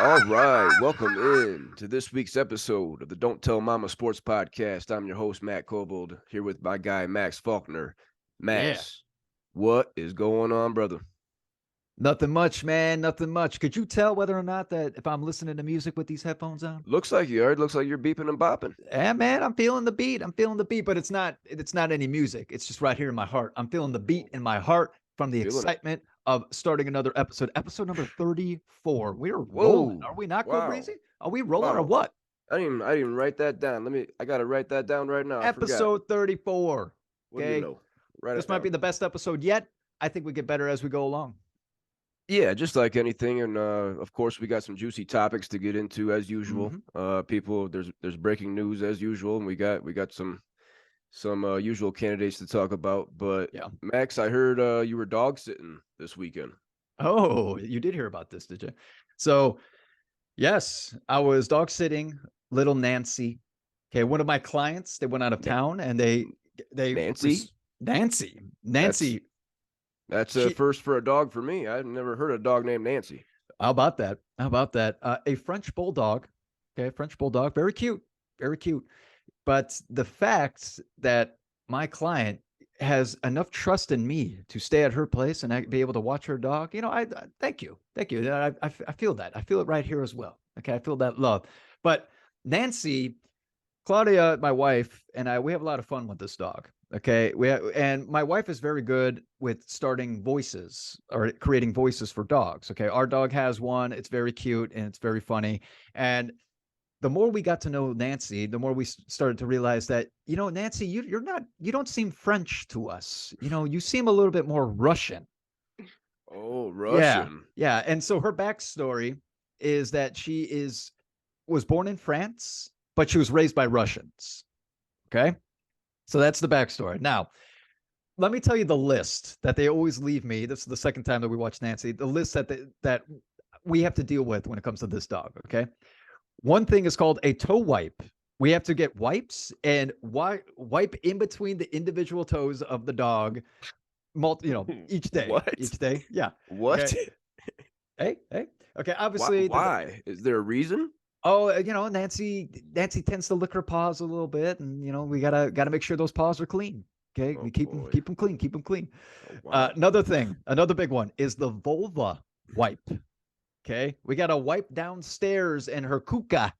All right, welcome in to this week's episode of the Don't Tell Mama Sports Podcast. I'm your host, Matt Kobold, here with my guy, Max Faulkner. Yeah. Max, what is going on, brother? Nothing much, man. Nothing much. Could you tell whether or not that if I'm listening to music with these headphones on? Looks like you are. It looks like you're beeping and bopping. Yeah, man, I'm feeling the beat. I'm feeling the beat, but it's not any music. It's just right here in my heart. I'm feeling the beat in my heart from the Feeling it. excitement of starting another episode number 34. We're rolling. Whoa. Are we not, Wow. Kobreezy? Are we rolling or Wow. what? I didn't even write that down. I gotta write that down right now. I forgot. Episode 34. What do you Okay. know? Write This it might be down. the best episode yet. I think we get better as we go along. Yeah, just like anything, and of course we got some juicy topics to get into as usual. Mm-hmm. People, there's breaking news as usual, and we got some usual candidates to talk about. But Yeah. Max, I heard you were dog sitting this weekend. Oh, you did hear about this, did you? So, yes, I was dog sitting little Nancy. Okay, one of my clients, they went out of town and they Nancy? Nancy. That's Nancy. that's a She first for a dog for me. I've never heard a dog named Nancy. How about that? How about that? A French bulldog. Okay, French bulldog, very cute. Very cute. But the fact that my client has enough trust in me to stay at her place and be able to watch her dog, I thank you. Thank you. I feel that. I feel it right here as well. Okay, I feel that love. But Nancy, Claudia, my wife, and we have a lot of fun with this dog. Okay, and my wife is very good with starting voices or creating voices for dogs. Okay, our dog has one. It's very cute and it's very funny. And the more we got to know Nancy, the more we started to realize that, Nancy, you don't seem French to us. You seem a little bit more Russian. Oh, Yeah, Russian. yeah. And so her backstory is that was born in France, but she was raised by Russians. Okay, so that's the backstory. Now, let me tell you the list that they always leave me. This is the second time that we watch Nancy. The list that we have to deal with when it comes to this dog. Okay, one thing is called a toe wipe. We have to get wipes and wipe in between the individual toes of the dog, each day. What? Each day. Yeah. What? Okay. Hey. Okay. Why? Obviously, Why? Is there a reason? Nancy tends to lick her paws a little bit, and we gotta make sure those paws are clean. Okay, Oh we keep boy. them clean, keep them clean. Oh, wow. Another big one is the vulva wipe. Okay, we gotta wipe downstairs in her kuka.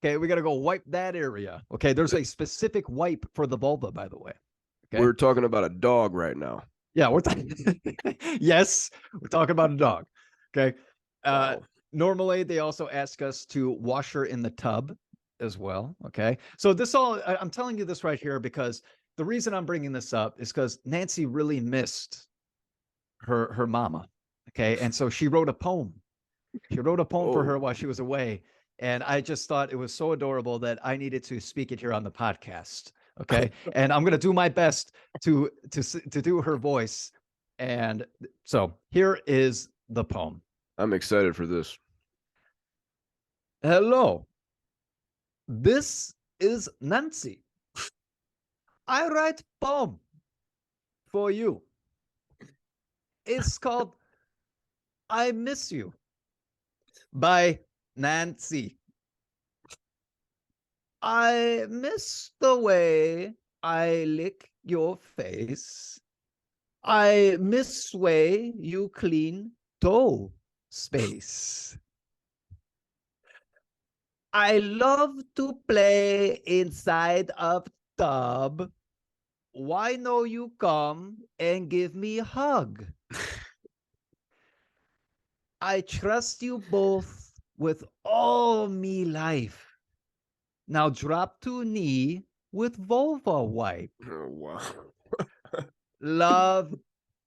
Okay, we gotta go wipe that area. Okay, there's a specific wipe for the vulva, by the way. Okay, We're talking about a dog right now. yeah, we're talking. Yes, we're talking about a dog. Okay, Wow. normally they also ask us to wash her in the tub as well. Okay, so I'm telling you this right here because the reason I'm bringing this up is because Nancy really missed her mama. Okay, and so she wrote a poem. She wrote a poem for her Oh, while she was away, and I just thought it was so adorable that I needed to speak it here on the podcast. Okay, and I'm gonna do my best to do her voice. And so here is the poem. I'm excited for this. Hello, this is Nancy. I write poem for you. It's called "I Miss You" by Nancy. I miss the way I lick your face. I miss way you clean toe space. I love to play inside of tub. Why no you come and give me a hug? I trust you both with all me life. Now drop to knee with vulva wipe. Oh, wow. Love,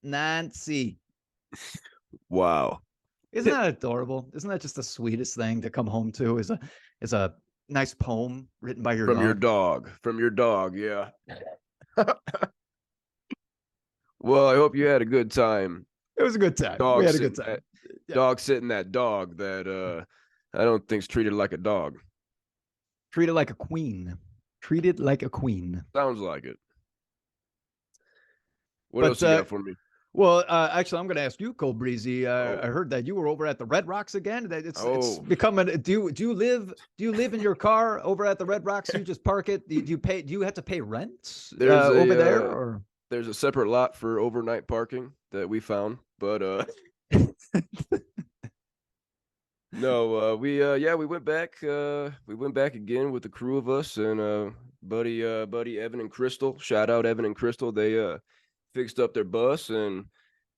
Nancy. Wow. Isn't that adorable? Isn't that just the sweetest thing to come home to? Is a nice poem written by your From your dog. dog. From your dog, yeah. Well, I hope you had a good time. It was a good time. We Dog had a good sitting time. that Yeah. dog sitting that dog that I don't think's treated like a dog. Treated like a queen. Treated like a queen. Sounds like it. What But else you got for me? Well, actually, I'm going to ask you, Kobreezy. I Oh, heard that you were over at the Redrocks again. That it's oh, becoming. Do you live in your car over at the Redrocks? You just park it. Do you pay? Do you have to pay rent there's over a there uh, or? there's a separate lot for overnight parking that we found, but no, we went back. We went back again with the crew of us and buddy Evan and Crystal. Shout out Evan and Crystal. They fixed up their bus and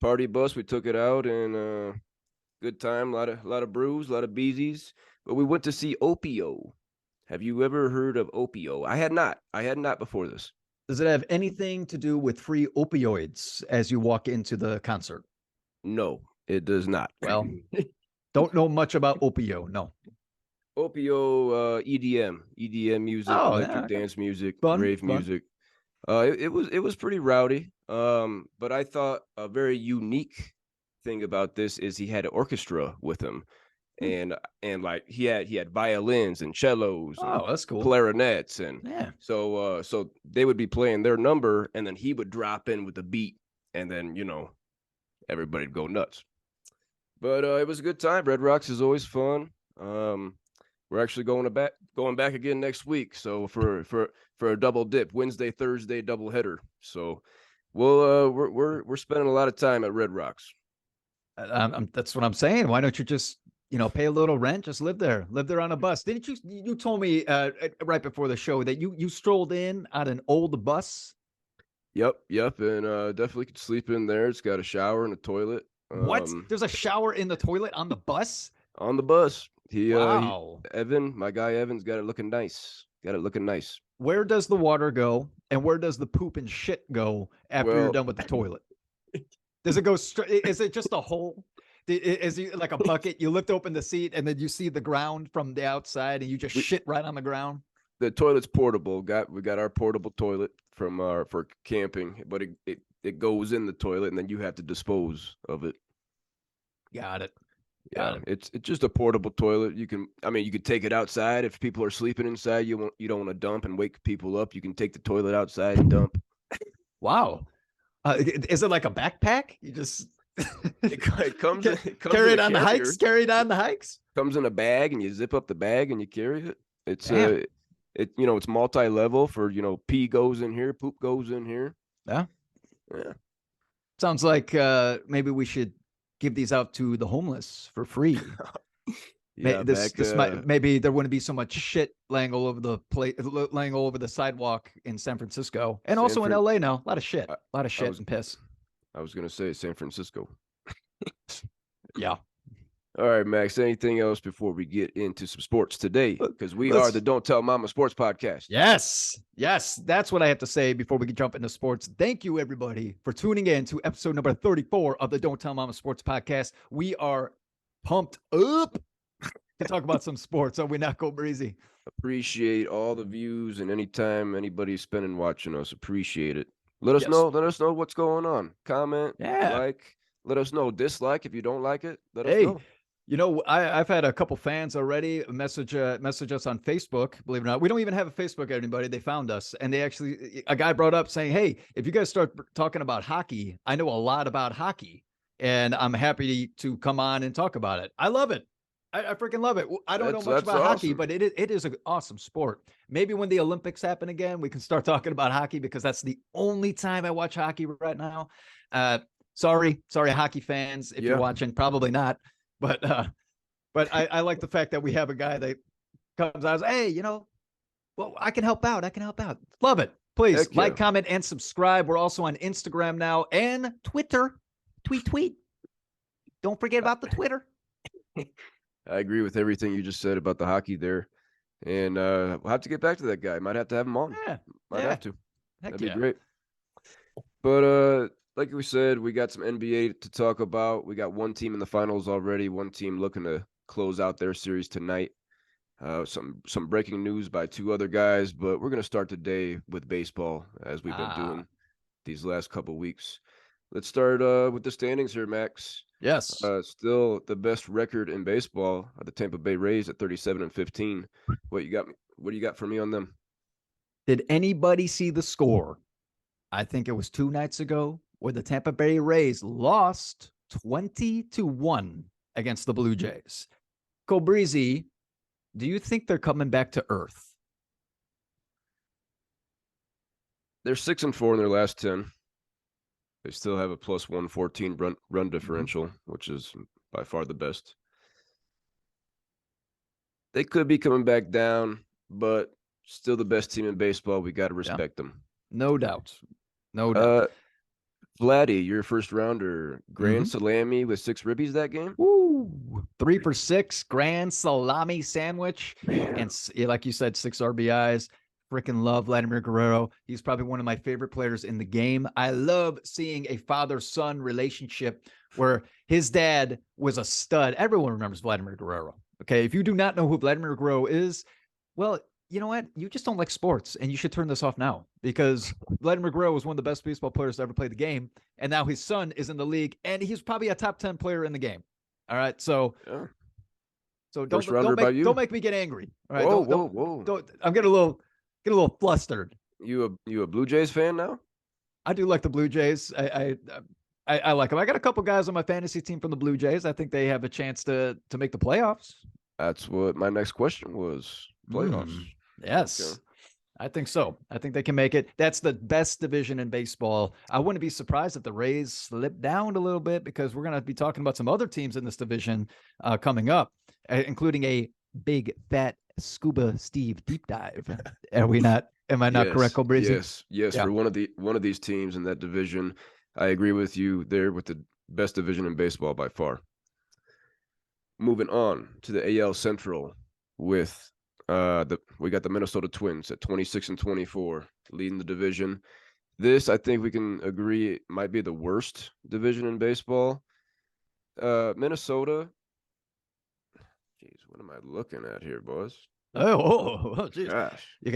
party bus. We took it out and good time. A lot of brews, a lot of beezies. But we went to see Opio. Have you ever heard of Opio? I had not. I had not before this. Does it have anything to do with free opioids as you walk into the concert? No, it does not. Well, don't know much about Opio. No. Opio, EDM music, Oh, yeah, electric okay. dance music, Fun, rave fun. music. It was pretty rowdy. But I thought a very unique thing about this is he had an orchestra with him, Hmm. and like he had violins and cellos and Oh, that's cool. clarinets, and Yeah. so they would be playing their number, and then he would drop in with the beat, and then everybody'd go nuts. But it was a good time. Red Rocks is always fun. We're actually going back again next week. So for a double dip, Wednesday, Thursday double header. So we're spending a lot of time at Red Rocks. That's what I'm saying. Why don't you just, pay a little rent, just live there on a bus? Didn't you told me right before the show that you strolled in on an old bus? Yep, and definitely could sleep in there. It's got a shower and a toilet. What? There's a shower in the toilet on the bus? On the bus, he Wow. Evan, my guy Evan's got it looking nice. Got it looking nice. Where does the water go and where does the poop and shit go after you're Well, done with the toilet? Does it go straight? Is it just a hole? Is it like a bucket? You lift open the seat and then you see the ground from the outside and you just we, shit right on the ground? the toilet's portable. We got our portable toilet from our for camping, but it goes in the toilet and then you have to dispose of it. Got it. Yeah, Got it. it's just a portable toilet. You could take it outside if people are sleeping inside. You don't want to dump and wake people up. You can take the toilet outside and dump. Wow. Is it like a backpack? You just It comes carry in it a on the carrier. hikes? Carry it on the hikes? Comes in a bag and you zip up the bag and you carry it. It's Damn. it's multi-level for pee goes in here, poop goes in here. Yeah. Yeah. Sounds like maybe we should give these out to the homeless for free. Yeah, This might, maybe there wouldn't be so much shit laying all over the laying all over the sidewalk in San Francisco and also in LA now. A lot of shit, I, a lot of I shit was and piss. I was gonna say San Francisco. Yeah. All right, Max. Anything else before we get into some sports today? Because we are Let's the Don't Tell Mama Sports Podcast. Yes, that's what I have to say before we can jump into sports. Thank you, everybody, for tuning in to episode number 34 of the Don't Tell Mama Sports Podcast. We are pumped up to talk about some sports, so we not go breezy. Appreciate all the views and anytime anybody's spending watching us. Appreciate it. Let us Yes. know. Let us know what's going on. Comment, Yeah. like. Let us know. Dislike if you don't like it. Let us Hey, know. I've had a couple fans already message us on Facebook. Believe it or not, we don't even have a Facebook. Anybody, they found us, and a guy brought up saying, "Hey, if you guys start talking about hockey, I know a lot about hockey, and I'm happy to come on and talk about it. I love it. I freaking love it. I don't know much That's about hockey, awesome. but it is an awesome sport. Maybe when the Olympics happen again, we can start talking about hockey because that's the only time I watch hockey right now. Sorry, hockey fans, if you're Yeah. watching, probably not. But I like the fact that we have a guy that comes out, hey, well, I can help out. Love it. Please Heck like, yeah. comment, and subscribe. We're also on Instagram now and Twitter. Tweet. Don't forget about the Twitter. I agree with everything you just said about the hockey there. And we'll have to get back to that guy. Might have to have him on. Yeah. Might have to. Heck That'd yeah. be great. But like we said, we got some NBA to talk about. We got one team in the finals already. One team looking to close out their series tonight. Some breaking news by two other guys, but we're gonna start today with baseball as we've been doing these last couple weeks. Let's start with the standings here, Max. Yes. Still the best record in baseball are the Tampa Bay Rays at 37-15. What do you got for me on them? Did anybody see the score? I think it was 2 nights ago. where the Tampa Bay Rays lost 20-1 against the Blue Jays. Kobreezy, do you think they're coming back to earth? They're 6-4 in their last 10. They still have a plus 114 run differential, which is by far the best. They could be coming back down, but still the best team in baseball. We got to respect them. No doubt. No doubt. Vladdy, your first rounder, grand salami with 6 ribbies that game. Woo! 3 for 6, grand salami sandwich. Man. And like you said, 6 RBIs. Freaking love Vladimir Guerrero. He's probably one of my favorite players in the game. I love seeing a father-son relationship where his dad was a stud. Everyone remembers Vladimir Guerrero. Okay, if you do not know who Vladimir Guerrero is, well, you know what? You just don't like sports, and you should turn this off now, because Vladimir Guerrero was one of the best baseball players to ever play the game, and now his son is in the league, and he's probably a top 10 player in the game. All right, so don't make me get angry. All right, whoa. I'm getting a little flustered. You a Blue Jays fan now? I do like the Blue Jays. I like them. I got a couple guys on my fantasy team from the Blue Jays. I think they have a chance to make the playoffs. That's what my next question was. Playoffs. Yes. Okay. I think so. I think they can make it. That's the best division in baseball. I wouldn't be surprised if the Rays slip down a little bit, because we're going to be talking about some other teams in this division coming up, including a big, fat Scooba Steve Deep-Dive. Are we not? Am I not correct, Kobreezy? Yes. Yeah. For one of these teams in that division, I agree with you there, with the best division in baseball by far. Moving on to the AL Central with we got the Minnesota Twins at 26-24, leading the division. This, I think we can agree, might be the worst division in baseball. Minnesota. Jeez, what am I looking at here, boys? Oh, geez. Gosh. You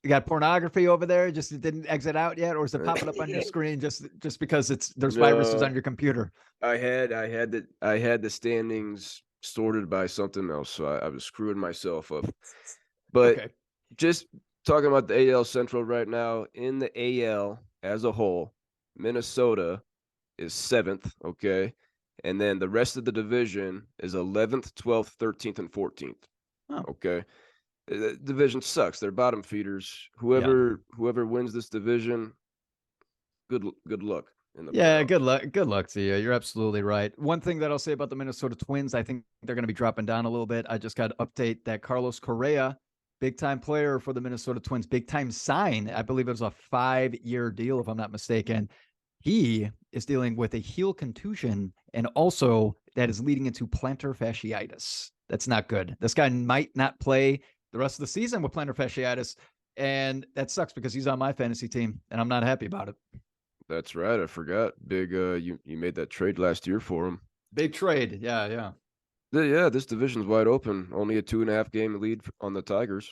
got pornography over there. Just it didn't exit out yet, or is it popping up on your screen just because there's viruses on your computer? I had the standings sorted by something else, so I was screwing myself up. But just talking about the AL Central right now, in the AL as a whole, Minnesota is 7th, okay? And then the rest of the division is 11th, 12th, 13th, and 14th. Oh. Okay. The division sucks. They're bottom feeders. Whoever wins this division, good luck. Good luck to you. You're absolutely right. One thing that I'll say about the Minnesota Twins, I think they're going to be dropping down a little bit. I just got to update that Carlos Correa, big-time player for the Minnesota Twins, big-time sign. I believe it was a 5-year deal, if I'm not mistaken. He is dealing with a heel contusion, and also that is leading into plantar fasciitis. That's not good. This guy might not play the rest of the season with plantar fasciitis, and that sucks because he's on my fantasy team, and I'm not happy about it. That's right. I forgot. Big, you made that trade last year for him. Big trade. Yeah. Yeah, this division's wide open. Only a 2.5 game lead on the Tigers.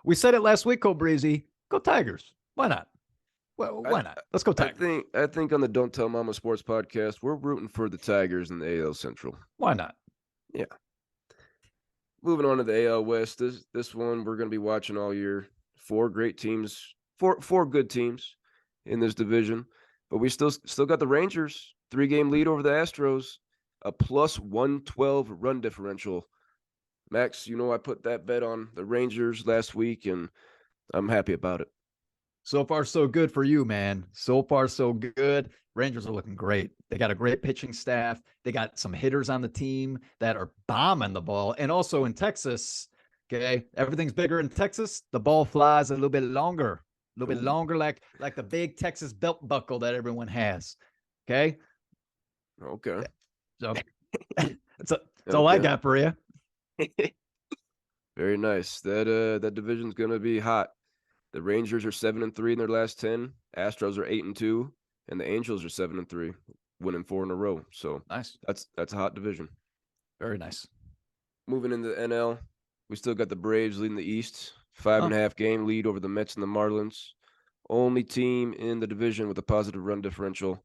We said it last week, Kobreezy. Go Tigers. Why not? Well, why not? Let's go Tigers. I think on the Don't Tell Mama Sports podcast, we're rooting for the Tigers in the AL Central. Why not? Yeah. Moving on to the AL West. This one we're going to be watching all year. 4 great teams. Four good teams in this division, but we still got the Rangers, 3-game lead over the Astros, a plus 112 run differential. Max, I put that bet on the Rangers last week, and I'm happy about it. So far, so good for you, man. So far, so good. Rangers are looking great. They got a great pitching staff. They got some hitters on the team that are bombing the ball. And also in Texas, okay, everything's bigger in Texas. The ball flies a little bit longer. A little bit longer, like the big Texas belt buckle that everyone has. Okay. So that's all I got for you. Very nice. That division's gonna be hot. The Rangers are 7-3 in their last 10. Astros are 8-2, and the Angels are 7-3, winning 4 in a row. So nice. That's a hot division. Very nice. Moving into the NL, we still got the Braves leading the East. 5.5 game lead over the Mets and the Marlins. Only team in the division with a positive run differential.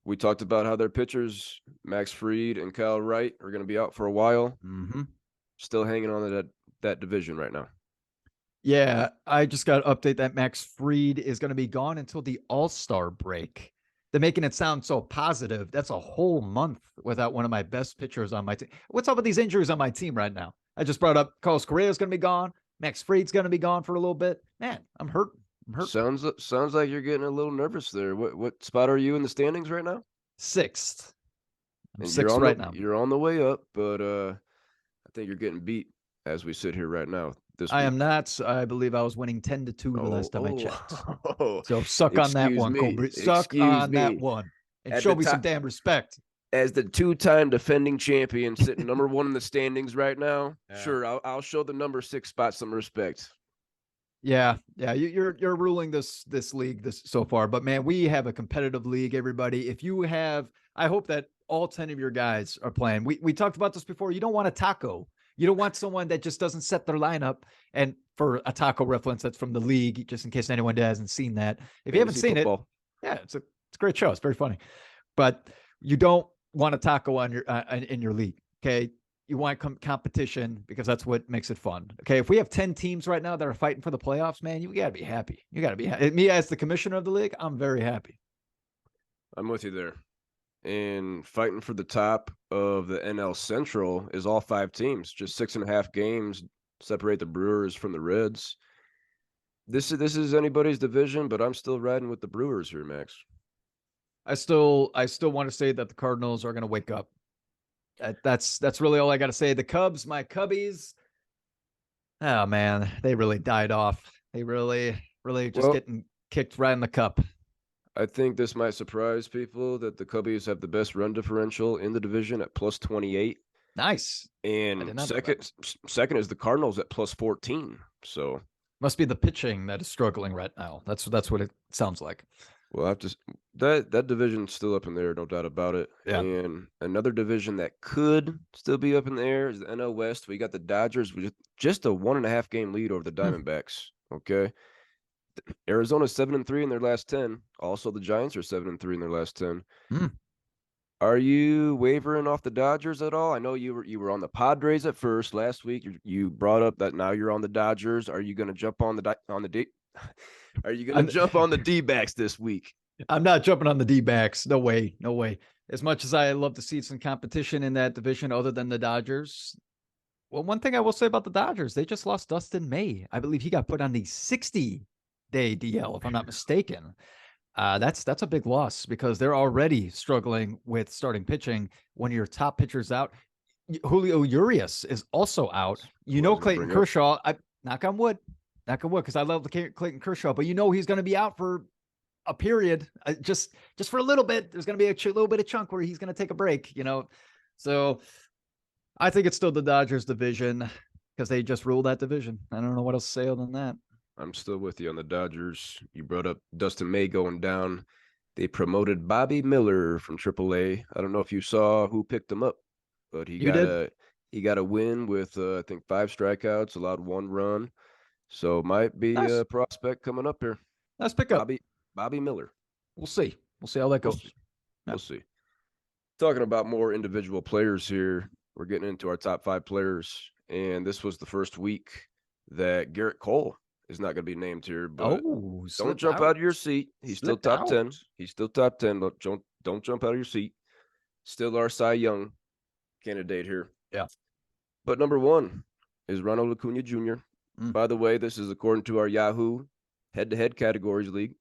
We talked about how their pitchers, Max Fried and Kyle Wright, are going to be out for a while. Mm-hmm. Still hanging on to that division right now. Yeah, I just got to update that Max Fried is going to be gone until the All-Star break. They're making it sound so positive. That's a whole month without one of my best pitchers on my team. What's up with these injuries on my team right now? I just brought up Carlos Correa is going to be gone. Max Fried's going to be gone for a little bit. Man, I'm hurt. I'm hurt. Sounds like you're getting a little nervous there. What spot are you in the standings right now? Sixth. I'm And sixth right now. you're on the way up, but I think you're getting beat as we sit here right now this I week. am not. I believe I was winning 10-2 the Oh, last time I checked. oh, So suck on that excuse one, me, Kobreezy. Suck excuse on that me. one. And At the show me some top, damn respect. as the two-time defending champion, sitting number one in the standings right now. Yeah. Sure, I'll show the number 6 spot some respect. Yeah, you're ruling this league this so far, but man, we have a competitive league. Everybody, if you have, I hope that all 10 of your guys are playing. We talked about this before. You don't want a taco. You don't want someone that just doesn't set their lineup. And for a taco reference, that's from the league, just in case anyone hasn't seen that. If you haven't seen football. it, yeah, it's a great show. It's very funny, but you don't want a taco on your in your league. Okay, you want competition because that's what makes it fun. Okay, if we have 10 teams right now that are fighting for the playoffs, man, you got to be happy. You got to be happy. Me as the commissioner of the league, I'm very happy. I'm with you there. And fighting for the top of the NL Central is all 5 teams. Just 6.5 games separate the Brewers from the Reds. This is anybody's division, but I'm still riding with the Brewers here, Max. I still want to say that the Cardinals are going to wake up. That's really all I got to say. The Cubs, my Cubbies, oh man, they really died off. They really just getting kicked right in the cup. I think this might surprise people that the Cubbies have the best run differential in the division at plus 28. Nice. And second is the Cardinals at plus 14. So must be the pitching that is struggling right now. That's what it sounds like. Well, I have to that division's still up in the air, no doubt about it. Yeah. And another division that could still be up in the air is the NL West. We got the Dodgers with just a 1.5 game lead over the Diamondbacks. Okay. Arizona's 7-3 in their last 10. Also, the Giants are 7-3 in their last 10. Are you wavering off the Dodgers at all? I know you were on the Padres at first last week. You brought up that now you're on the Dodgers. Are you going to jump on the Are you going to jump on the D-backs this week? I'm not jumping on the D-backs. No way. No way. As much as I love to see some competition in that division other than the Dodgers. Well, one thing I will say about the Dodgers, they just lost Dustin May. I believe he got put on the 60-day DL, if I'm not mistaken. That's a big loss because they're already struggling with starting pitching when your top pitcher's out. Julio Urias is also out. You know, Clayton Kershaw, knock on wood, because I love Clayton Kershaw, but you know he's going to be out for a period, just for a little bit. There's going to be a little bit of chunk where he's going to take a break, you know. So I think it's still the Dodgers division because they just ruled that division. I don't know what else to say other than that. I'm still with you on the Dodgers. You brought up Dustin May going down. They promoted Bobby Miller from AAA. I don't know if you saw who picked him up, but he got a win with I think 5 strikeouts, allowed 1 run. So might be a prospect coming up here. Nice pickup. Bobby Miller. We'll see. We'll see how that goes. We'll see. Talking about more individual players here, we're getting into our top 5 players, and this was the first week that Garrett Cole is not going to be named here, but don't jump out of your seat. He's still top 10. He's still top 10. Don't jump out of your seat. Still our Cy Young candidate here. Yeah. But number 1 is Ronald Acuna Jr. By the way, this is according to our Yahoo head-to-head categories league.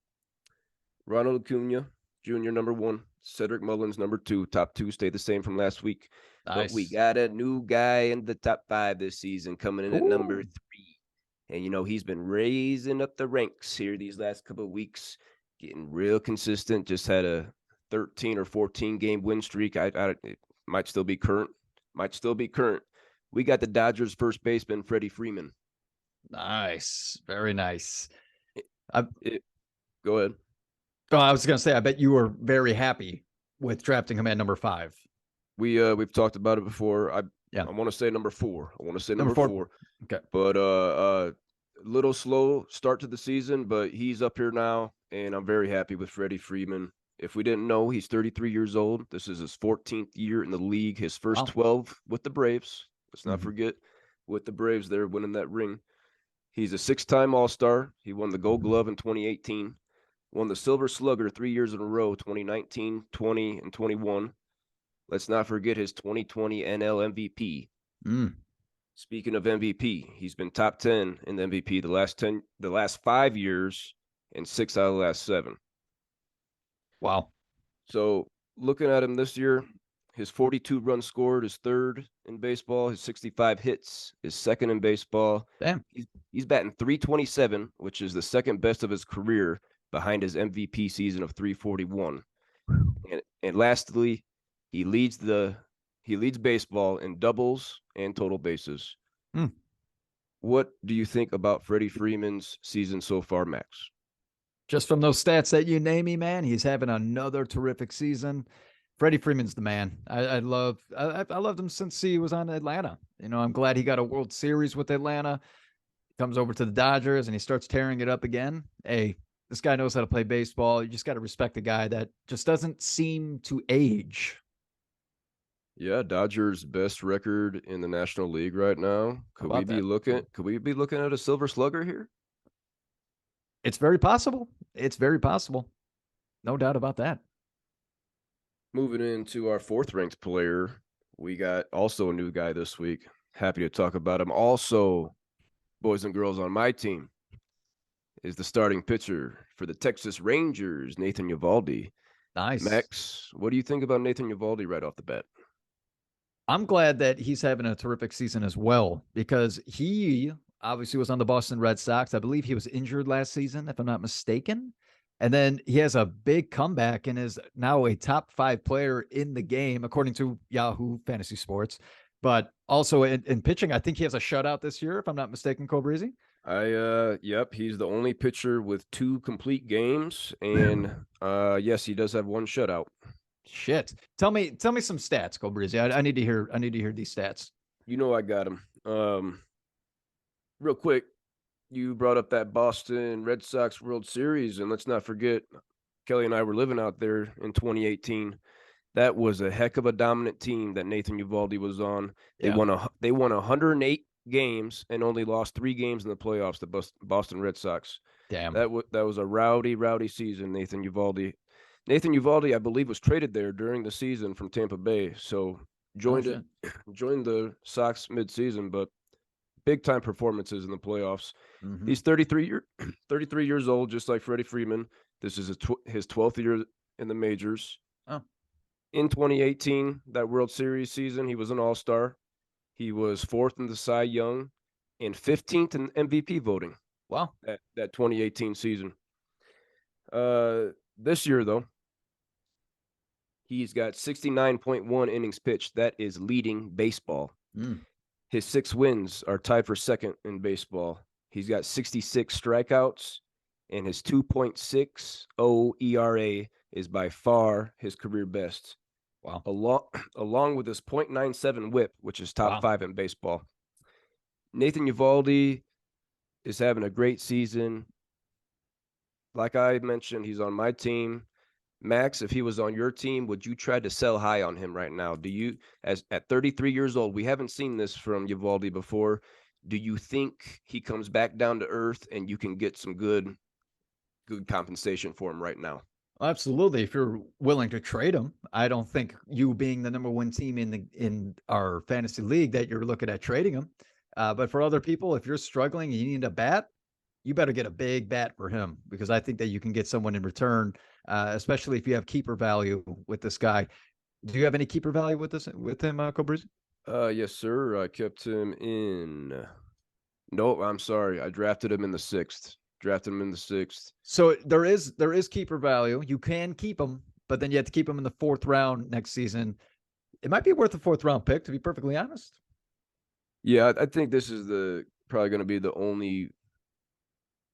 Ronald Acuna Jr. number 1, Cedric Mullins number 2. Top 2 stay the same from last week. Nice. But we got a new guy in the top 5 this season coming in at number 3. And, you know, he's been raising up the ranks here these last couple of weeks, getting real consistent. Just had a 13 or 14 game win streak. It might still be current. We got the Dodgers first baseman, Freddie Freeman. Nice. Very nice. Go ahead. Oh, I was going to say, I bet you were very happy with drafting him at number 5. We've talked about it before. I want to say number 4. Number 4. Okay. But a little slow start to the season, but he's up here now, and I'm very happy with Freddie Freeman. If we didn't know, he's 33 years old. This is his 14th year in the league, his first 12 with the Braves. Let's not forget, with the Braves, they're winning that ring. He's a 6-time All-Star. He won the Gold Glove in 2018, won the Silver Slugger 3 years in a row, 2019, 20, and 21. Let's not forget his 2020 NL MVP. Mm, Speaking of MVP, he's been top 10 in the MVP the last 5 years, and 6 out of the last 7. wow. So looking at him this year, his 42 runs scored is third in baseball. His 65 hits is second in baseball. Damn. He's batting 327, which is the second best of his career, behind his MVP season of 341. And lastly, he leads baseball in doubles and total bases. Mm. What do you think about Freddie Freeman's season so far, Max? Just from those stats that you name me, man, he's having another terrific season. Freddie Freeman's the man. I loved him since he was on Atlanta. I'm glad he got a World Series with Atlanta. Comes over to the Dodgers and he starts tearing it up again. Hey, this guy knows how to play baseball. You just got to respect a guy that just doesn't seem to age. Yeah, Dodgers' best record in the National League right now. How about that? Could we be looking at a Silver Slugger here? It's very possible. It's very possible. No doubt about that. Moving into our fourth ranked player, we got also a new guy this week. Happy to talk about him. Also, boys and girls, on my team is the starting pitcher for the Texas Rangers, Nathan Eovaldi. Nice. Max, what do you think about Nathan Eovaldi right off the bat? I'm glad that he's having a terrific season as well because he obviously was on the Boston Red Sox. I believe he was injured last season, if I'm not mistaken. And then he has a big comeback and is now a top 5 player in the game, according to Yahoo Fantasy Sports. But also in pitching, I think he has a shutout this year, if I'm not mistaken, Kobreezy. Yep, he's the only pitcher with 2 complete games, and yes, he does have 1 shutout. Shit. Tell me some stats, Kobreezy. I need to hear these stats. You know I got him. Real quick, you brought up that Boston Red Sox World Series, and let's not forget, Kelly and I were living out there in 2018. That was a heck of a dominant team that Nathan Eovaldi was on. They Yeah. won 108 games and only lost 3 games in the playoffs. The Boston Red Sox. Damn. That was a rowdy season. Nathan Eovaldi, I believe, was traded there during the season from Tampa Bay, so joined the Sox mid-season, but big time performances in the playoffs. Mm-hmm. He's 33 years old, just like Freddie Freeman. This is his 12th year in the majors. Oh. In 2018, that World Series season, he was an All-Star. He was 4th in the Cy Young and 15th in MVP voting. Wow. That 2018 season. This year, though, he's got 69.1 innings pitched. That is leading baseball. Mm. His 6 wins are tied for second in baseball. He's got 66 strikeouts, and his 2.60 ERA is by far his career best. Wow. Along with his .97 whip, which is top Wow. 5 in baseball. Nathan Eovaldi is having a great season. Like I mentioned, he's on my team. Max, if he was on your team, would you try to sell high on him right now? Do you, as at 33 years old, we haven't seen this from Eovaldi before. Do you think he comes back down to earth and you can get some good compensation for him right now? Absolutely. If you're willing to trade him, I don't think you being the number 1 team in our fantasy league that you're looking at trading him. But for other people, if you're struggling and you need a bat, you better get a big bat for him because I think that you can get someone in return, especially if you have keeper value with this guy. Do you have any keeper value with him, Kobreezy? Yes, sir. I kept him in. No, I'm sorry. I drafted him in the 6th. So there is keeper value. You can keep him, but then you have to keep him in the 4th round next season. It might be worth a 4th round pick, to be perfectly honest. Yeah, I think this is probably going to be the only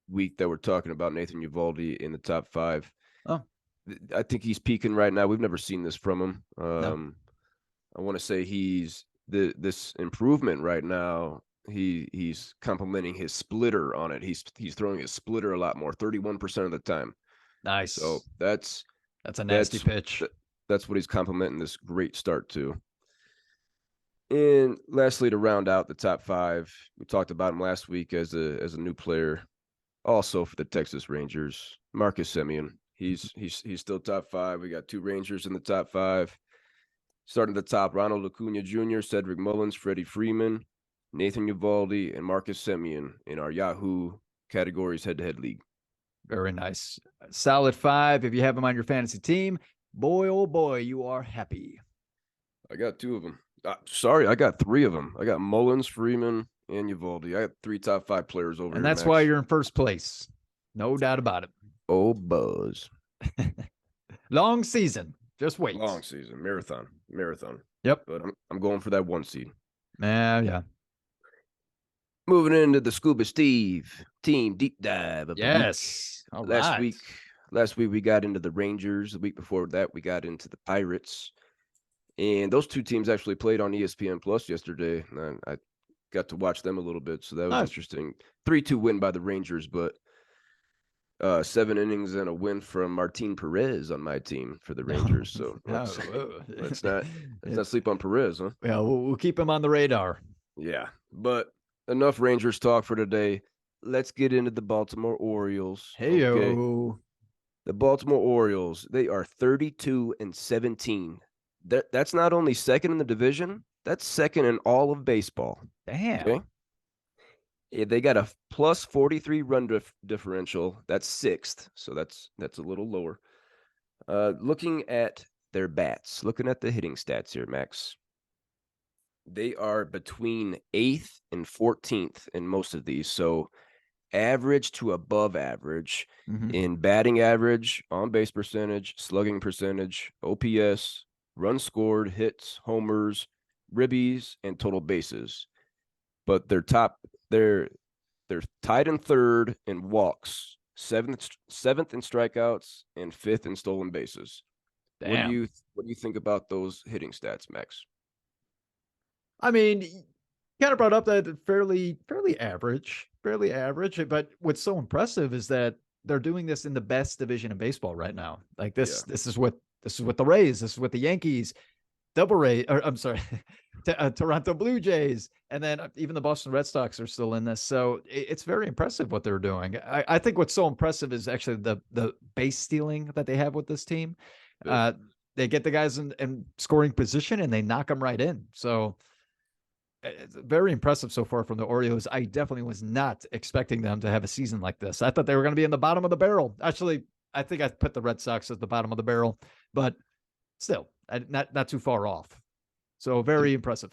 week that we're talking about Nathan Eovaldi in the top 5. Oh, I think he's peaking right now. We've never seen this from him. no. I want to say he's this improvement right now. He's complimenting his splitter on it. He's throwing his splitter a lot more, 31% of the time. Nice. So that's a nasty pitch. That's what he's complimenting this great start to. And lastly, to round out the top five, we talked about him last week as a new player, also for the Texas Rangers, Marcus Semien. He's still top five. We got two Rangers in the top five. Starting at the top, Ronald Acuna Jr., Cedric Mullins, Freddie Freeman, Nathan Uvalde, and Marcus Semien in our Yahoo categories head-to-head league. Very nice. Solid 5. If you have him on your fantasy team, boy, oh boy, you are happy. I got two of them. Sorry, I got three of them. I got Mullins, Freeman, and Uvalde. I got three top five players over And here, that's Max. why you're in first place. No doubt about it. Oh, buzz. Long season. Just wait. Long season. Marathon. Yep. But I'm going for that one seed. Yeah. Moving into the Scuba Steve team deep dive of the week. Yes. All Last right. week we got into the Rangers. The week before that, we got into the Pirates. And those two teams actually played on ESPN Plus yesterday. And I got to watch them a little bit, so that was interesting. 3-2 win by the Rangers, but 7 innings and a win from Martin Perez on my team for the Rangers. So let's not sleep on Perez, huh? Yeah, we'll keep him on the radar. Yeah, but enough Rangers talk for today. Let's get into the Baltimore Orioles. Hey-o. Okay? The Baltimore Orioles, they are 32-17. That's not only second in the division, that's second in all of baseball. Damn. Okay? They got a plus 43 run differential. That's sixth, so that's a little lower. Looking at their bats, looking at the hitting stats here, Max. They are between 8th and 14th in most of these. So average to above average in batting average, on base percentage, slugging percentage, OPS, runs scored, hits, homers, ribbies, and total bases. But they're tied in third in walks, seventh in strikeouts, and fifth in stolen bases. Damn. What do you think about those hitting stats, Max? I mean, kind of brought up that fairly average. But what's so impressive is that they're doing this in the best division in baseball right now. Like this is what the Rays, this is what the Yankees, Toronto Blue Jays, and then even the Boston Red Sox are still in this. So it's very impressive what they're doing. I think what's so impressive is actually the base stealing that they have with this team. They get the guys in scoring position and they knock them right in. So it's very impressive so far from the Orioles. I definitely was not expecting them to have a season like this. I thought they were going to be in the bottom of the barrel. Actually, I think I put the Red Sox at the bottom of the barrel, but still not too far off. So very impressive.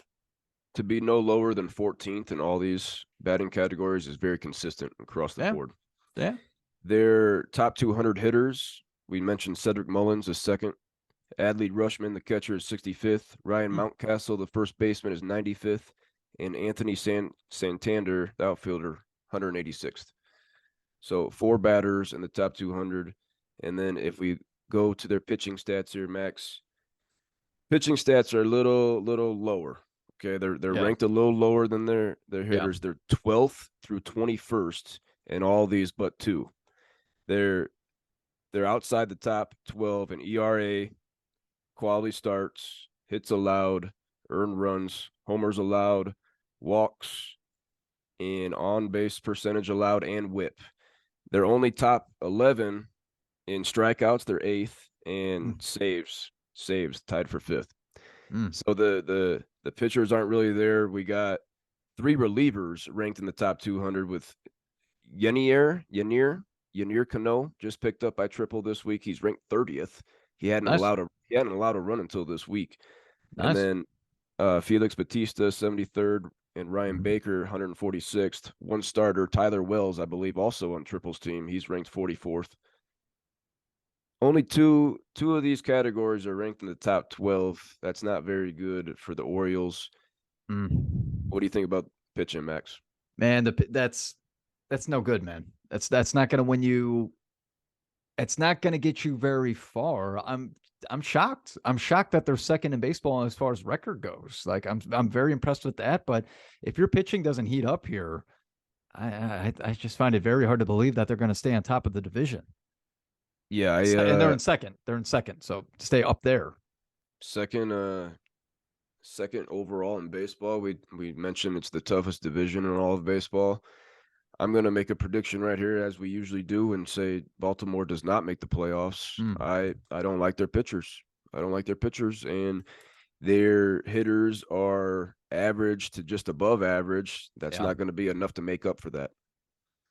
To be no lower than 14th in all these batting categories is very consistent across the board. Yeah. Their top 200 hitters, we mentioned Cedric Mullins is second. Adley Rutschman, the catcher, is 65th. Ryan Mountcastle, the first baseman, is 95th. And Anthony Santander, the outfielder, 186th. So 4 batters in the top 200. And then if we go to their pitching stats here, Max, pitching stats are a little lower. Okay, they're ranked a little lower than their hitters. They're 12th through 21st in all these but 2. They're outside the top 12 in ERA, quality starts, hits allowed, earned runs, homers allowed, walks, and on-base percentage allowed, and whip. They're only top 11 in strikeouts. They're 8th, and saves tied for 5th. So the pitchers aren't really there. We got 3 relievers ranked in the top 200 with Yenier Cano, just picked up by Triple this week. He's ranked 30th. He hadn't allowed a run until this week. And then Felix Bautista, 73rd, and Ryan Baker, 146th. One starter, Tyler Wells, I believe, also on Triple's team. He's ranked 44th. Only two of these categories are ranked in the top 12. That's not very good for the Orioles. What do you think about pitching, Max? Man, that's no good, man. That's not going to win you. It's not going to get you very far. I'm shocked. I'm shocked that they're second in baseball as far as record goes. Like I'm very impressed with that. But if your pitching doesn't heat up here, I just find it very hard to believe that they're going to stay on top of the division. Yeah, and they're in second. So stay up there. Second second overall in baseball. We mentioned it's the toughest division in all of baseball. I'm going to make a prediction right here, as we usually do, and say Baltimore does not make the playoffs. Mm, I don't like their pitchers. I don't like their pitchers, and their hitters are average to just above average. That's yeah, not going to be enough to make up for that.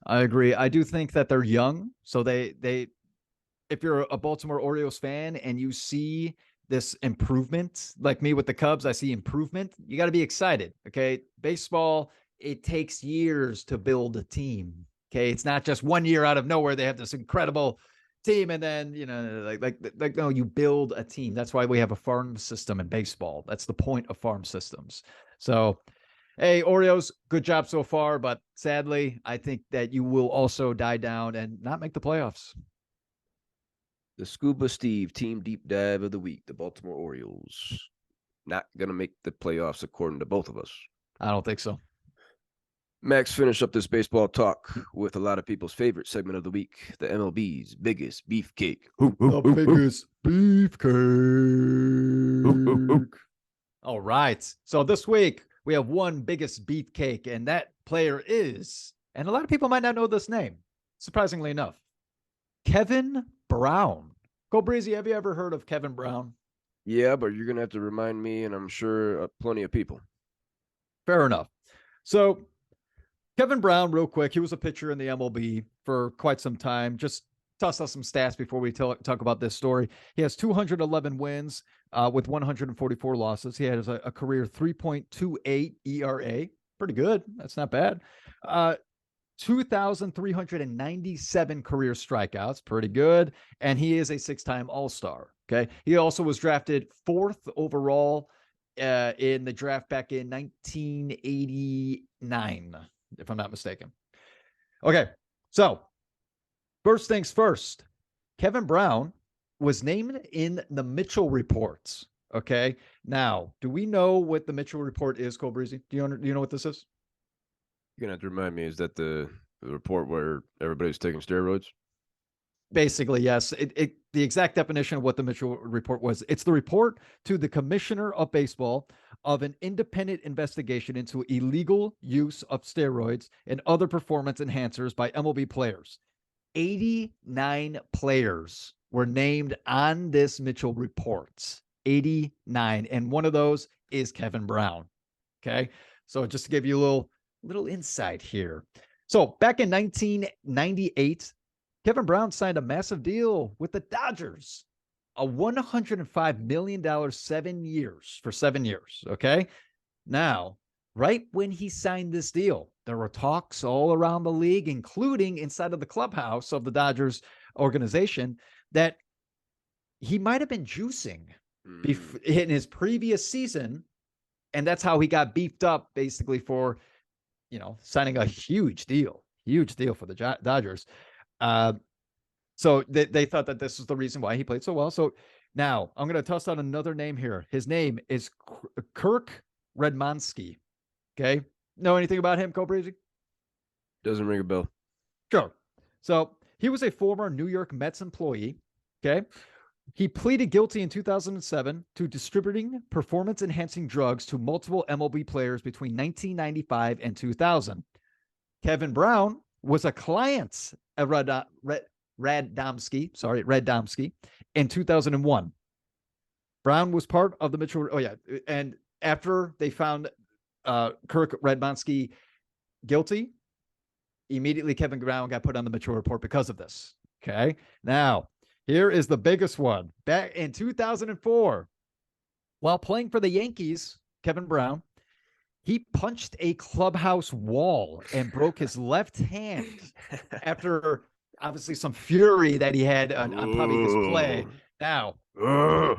I agree. I do think that they're young, so they if you're a Baltimore Orioles fan and you see this improvement, like me with the Cubs, I see improvement. You got to be excited. Okay. Baseball, it takes years to build a team. Okay. It's not just 1 year out of nowhere. They have this incredible team. And then, no, you build a team. That's why we have a farm system in baseball. That's the point of farm systems. So, hey, Orioles, good job so far. But sadly, I think that you will also die down and not make the playoffs. The Scuba Steve Team Deep Dive of the Week, the Baltimore Orioles. Not going to make the playoffs, according to both of us. I don't think so. Max, finish up this baseball talk with a lot of people's favorite segment of the week, the MLB's Biggest Beef Cake. The biggest beefcake. All right. So this week we have one biggest beefcake, and that player is, and a lot of people might not know this name, surprisingly enough, Kevin Brown. Kobreezy, have you ever heard of Kevin Brown? Yeah, but you're going to have to remind me, and I'm sure plenty of people. Fair enough. So Kevin Brown, real quick, he was a pitcher in the MLB for quite some time. Just toss us some stats before we talk about this story. He has 211 wins with 144 losses. He has a career 3.28 ERA. Pretty good. That's not bad. 2,397 career strikeouts. Pretty good. And he is a 6-time All-Star. Okay. He also was drafted 4th overall in the draft back in 1989, if I'm not mistaken. Okay. So first things first, Kevin Brown was named in the Mitchell reports. Okay. Now, do we know what the Mitchell report is, Kobreezy? Do you know what this is? You're going to have to remind me, is that the report where everybody's taking steroids? Basically, yes. The exact definition of what the Mitchell report was. It's the report to the Commissioner of Baseball of an independent investigation into illegal use of steroids and other performance enhancers by MLB players. 89 players were named on this Mitchell report. 89. And one of those is Kevin Brown. Okay. So just to give you a little insight here. So back in 1998, Kevin Brown signed a massive deal with the Dodgers, a $105 million 7 years for 7 years. Okay. Now, right when he signed this deal, there were talks all around the league, including inside of the clubhouse of the Dodgers organization, that he might have been juicing in his previous season. And that's how he got beefed up basically for, signing a huge deal for the Dodgers. So they thought that this was the reason why he played so well. So now I'm going to toss out another name here. His name is Kirk Redmonsky. Okay. Know anything about him, Kobreezy? Doesn't ring a bell. Sure. So he was a former New York Mets employee. Okay. He pleaded guilty in 2007 to distributing performance-enhancing drugs to multiple MLB players between 1995 and 2000. Kevin Brown was a client of Radomski in 2001. Brown was part of the Mitchell. Oh, yeah. And after they found Kirk Redmonsky guilty, immediately Kevin Brown got put on the Mitchell report because of this. Okay. Now, here is the biggest one. Back in 2004, while playing for the Yankees, Kevin Brown, he punched a clubhouse wall and broke his left hand after obviously some fury that he had on probably his play. Now, the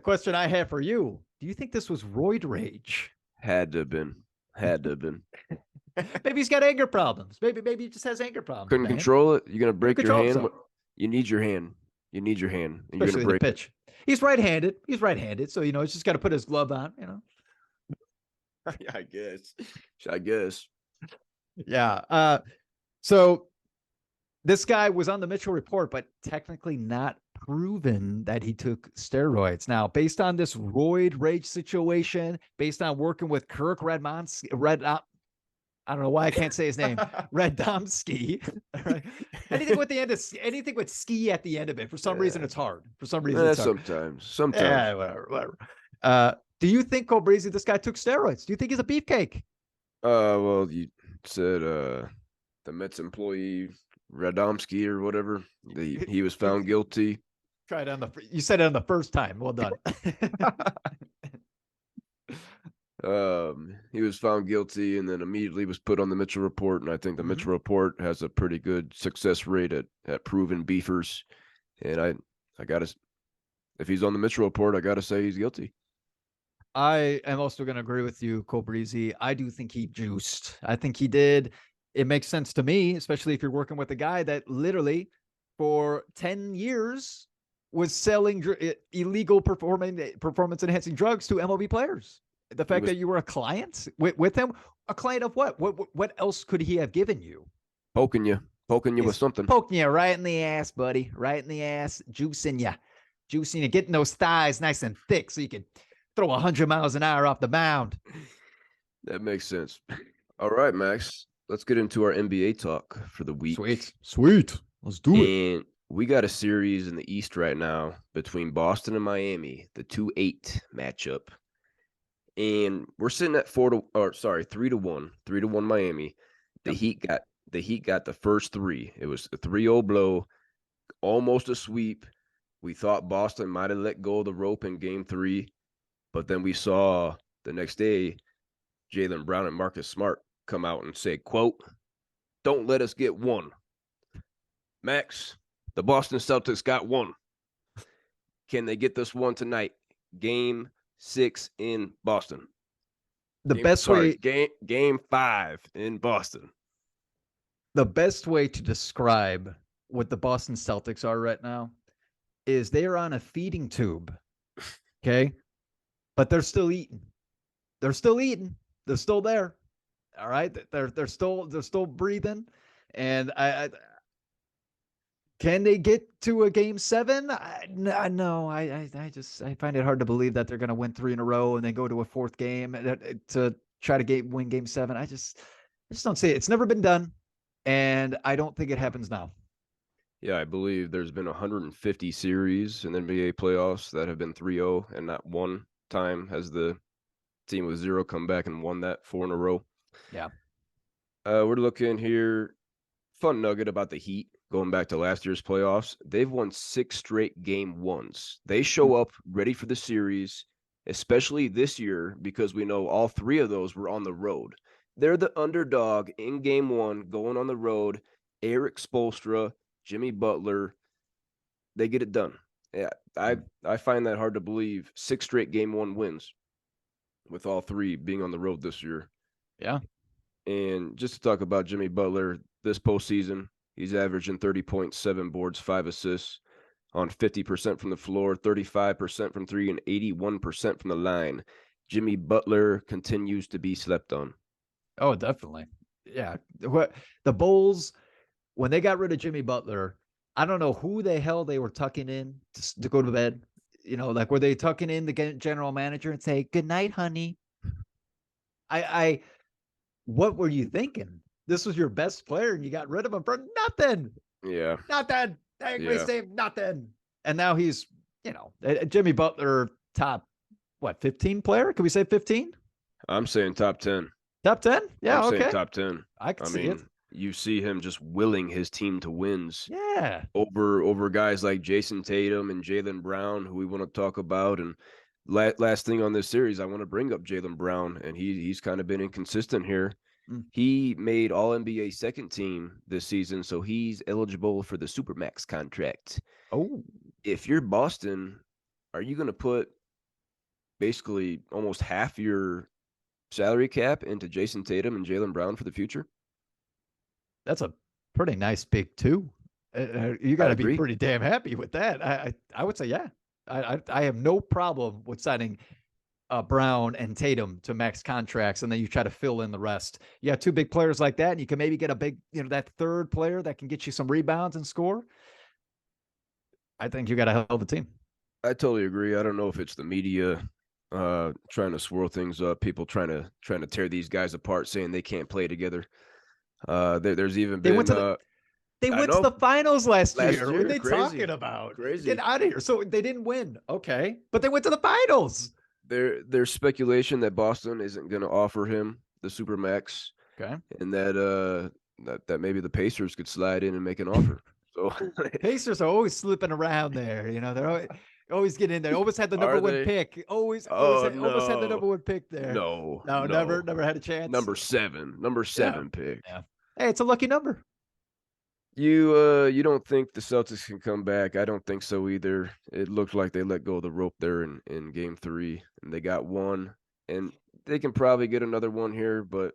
question I have for you, do you think this was roid rage? Had to have been. Maybe he's got anger problems. Maybe he just has anger problems. Couldn't control it. You're going to break your hand. So. You need your hand. And Especially you're going to break the pitch. He's right-handed. So, he's just got to put his glove on, I guess. Yeah. So This guy was on the Mitchell report, but technically not proven that he took steroids. Now, based on this roid rage situation, based on working with Kirk I don't know why I can't say his name. Radomski. Right? Anything with the end of anything with ski at the end of it. For some reason, Yeah. it's hard. For some reason, it's hard. Sometimes. Yeah, whatever. Do you think Kobreezy, this guy took steroids? Do you think he's a beefcake? Well, you said the Mets employee Radomski or whatever. He was You found guilty. tried on the. You said it on the first time. Well done. He was found guilty and then immediately was put on the Mitchell report. And I think the Mhm. Mitchell report has a pretty good success rate at proven beefers. And I gotta, if he's on the Mitchell report, I gotta say he's guilty. I am also going to agree with you, Kobreezy. I do think he juiced. I think he did. It makes sense to me, especially if you're working with a guy that literally for 10 years was selling illegal performance enhancing drugs to MLB players. The He fact was that you were a client with him, a client of what? What else could he have given you? poking you with He's something. poking you right in the ass, buddy. Right in the ass, juicing you, getting those thighs nice and thick so you can throw 100 miles an hour off the mound. That makes sense. All right, Max. Let's get into our NBA talk for the week. Sweet. Let's do it. And we got a series in the East right now between Boston and Miami, the 2-8 matchup. And we're sitting at 3-1, 3-1 Miami. The Yep. Heat got the first three. It was a 3-0 blow, almost a sweep. We thought Boston might have let go of the rope in game 3, but then we saw the next day Jaylen Brown and Marcus Smart come out and say, quote, "Don't let us get one." Max, the Boston Celtics got one. Can they get this one tonight? Game 6 in Boston. The best way Game 5 in Boston. the best way to describe what the Boston Celtics are right now is they are on a feeding tube. Okay? But they're still eating. They're still eating. They're still there. All right? They're still breathing. And I can they get to a game 7? No, I find it hard to believe that they're going to win 3 in a row and then go to a fourth game to try to win game 7. I just don't see it. It's never been done, and I don't think it happens now. Yeah, I believe there's been 150 series in NBA playoffs that have been 3-0, and not one time has the team with 0 come back and won that 4 in a row. Yeah. We're looking here. Fun nugget about the Heat going back to last year's playoffs. They've won 6 straight game 1s. They show up ready for the series, especially this year because we know all 3 of those were on the road. They're the underdog in game 1 going on the road. Eric Spoelstra, Jimmy Butler, they get it done. Yeah, I find that hard to believe. 6 straight game 1 wins with all 3 being on the road this year. Yeah. And just to talk about Jimmy Butler, this postseason, he's averaging 30.7 boards, 5 assists on 50% from the floor, 35% from 3, and 81% from the line. Jimmy Butler continues to be slept on. Oh, definitely. Yeah. The Bulls, when they got rid of Jimmy Butler, I don't know who the hell they were tucking in to go to bed. Like were they tucking in the general manager and say, "Good night, honey"? What were you thinking? This was your best player and you got rid of him for nothing. Yeah. Nothing. We saved nothing. And now he's, Jimmy Butler, top, 15 player? Can we say 15? I'm saying top 10. Top 10? Yeah, I'm okay. saying top 10. I can see it. You see him just willing his team to wins. Yeah. Over guys like Jason Tatum and Jaylen Brown, who we want to talk about. And last thing on this series, I want to bring up Jaylen Brown, and he's kind of been inconsistent here. He made All-NBA second team this season, so he's eligible for the Supermax contract. Oh. If you're Boston, are you going to put basically almost half your salary cap into Jason Tatum and Jaylen Brown for the future? That's a pretty nice big 2. You got to be pretty damn happy with that. I would say, yeah. I have no problem with signing Brown and Tatum to max contracts, and then you try to fill in the rest. You have two big players like that, and you can maybe get a big, that third player that can get you some rebounds and score. I think you got a hell of a team. I totally agree. I don't know if it's the media trying to swirl things up, people trying to tear these guys apart, saying they can't play together. There's even been they I went to know the finals last year. What are they crazy, talking about? crazy. Get out of here. So they didn't win. Okay. But they went to the finals. There's speculation that Boston isn't going to offer him the Supermax. Okay. And that maybe the Pacers could slide in and make an offer. So Pacers are always slipping around there. They're always getting in there. Always had the number one pick. Almost had the number one pick there. No, never had a chance. Number seven pick. Yeah. Hey, it's a lucky number. You don't think the Celtics can come back? I don't think so either. It looked like they let go of the rope there in game 3, and they got one, and they can probably get another one here, but